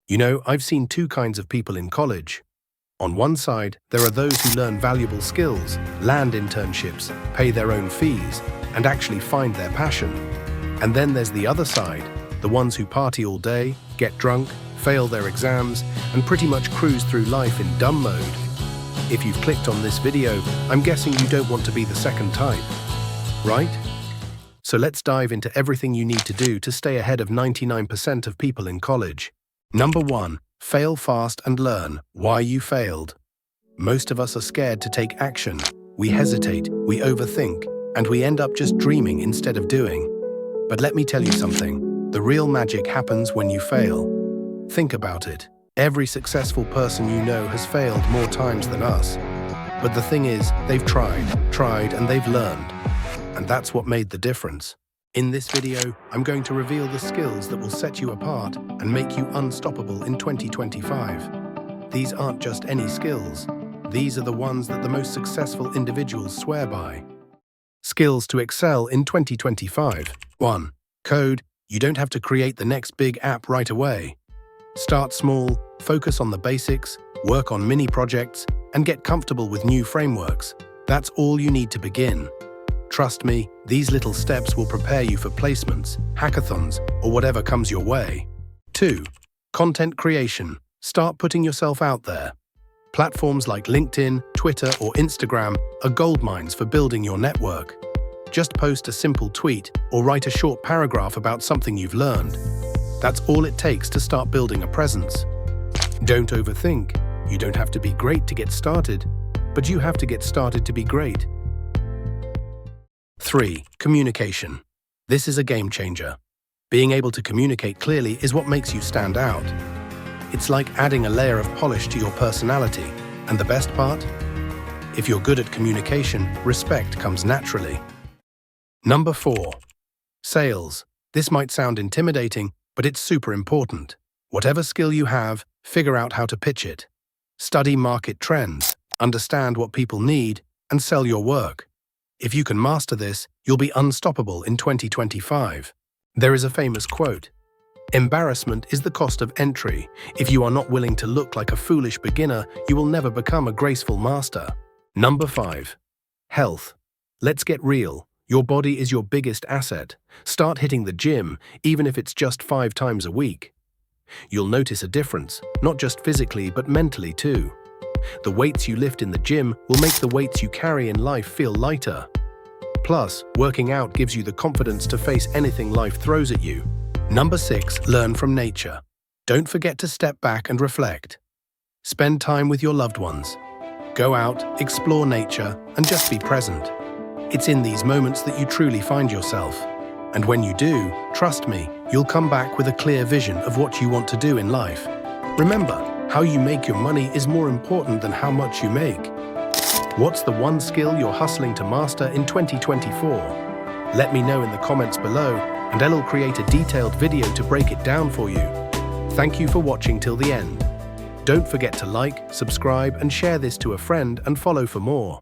You know, I've seen two kinds of people in college. On one side, there are those who learn valuable skills, land internships, pay their own fees, and actually find their passion. And then there's the other side, the ones who party all day, get drunk, fail their exams, and pretty much cruise through life in dumb mode. If you've clicked on this video, I'm guessing you don't want to be the second type, right? So let's dive into everything you need to do to stay ahead of 99% of people in college. Number 1. Fail fast and learn why you failed. Most of us are scared to take action. We hesitate, we overthink, and we end up just dreaming instead of doing. But let me tell you something. The real magic happens when you fail. Think about it. Every successful person you know has failed more times than us. But the thing is, they've tried, and they've learned. And that's what made the difference. In this video, I'm going to reveal the skills that will set you apart and make you unstoppable in 2025. These aren't just any skills. These are the ones that the most successful individuals swear by. Skills to excel in 2025. 1. Code. You don't have to create the next big app right away. Start small, focus on the basics, work on mini projects, and get comfortable with new frameworks. That's all you need to begin. Trust me, these little steps will prepare you for placements, hackathons, or whatever comes your way. 2. Content creation. Start putting yourself out there. Platforms like LinkedIn, Twitter, or Instagram are goldmines for building your network. Just post a simple tweet or write a short paragraph about something you've learned. That's all it takes to start building a presence. Don't overthink. You don't have to be great to get started, but you have to get started to be great. 3. Communication. This is a game changer. Being able to communicate clearly is what makes you stand out. It's like adding a layer of polish to your personality. And the best part? If you're good at communication, respect comes naturally. Number 4. Sales. This might sound intimidating, but it's super important. Whatever skill you have, figure out how to pitch it. Study market trends, understand what people need, and sell your work. If you can master this, you'll be unstoppable in 2025. There is a famous quote: "Embarrassment is the cost of entry. If you are not willing to look like a foolish beginner, you will never become a graceful master." Number 5. Health. Let's get real. Your body is your biggest asset. Start hitting the gym, even if it's just 5 times a week. You'll notice a difference, not just physically but mentally too. The weights you lift in the gym will make the weights you carry in life feel lighter. Plus, working out gives you the confidence to face anything life throws at you. Number 6. Learn from nature. Don't forget to step back and reflect. Spend time with your loved ones. Go out, explore nature, and just be present. It's in these moments that you truly find yourself. And when you do, trust me, you'll come back with a clear vision of what you want to do in life. Remember, how you make your money is more important than how much you make. What's the one skill you're hustling to master in 2024? Let me know in the comments below, and I'll create a detailed video to break it down for you. Thank you for watching till the end. Don't forget to like, subscribe, and share this to a friend and follow for more.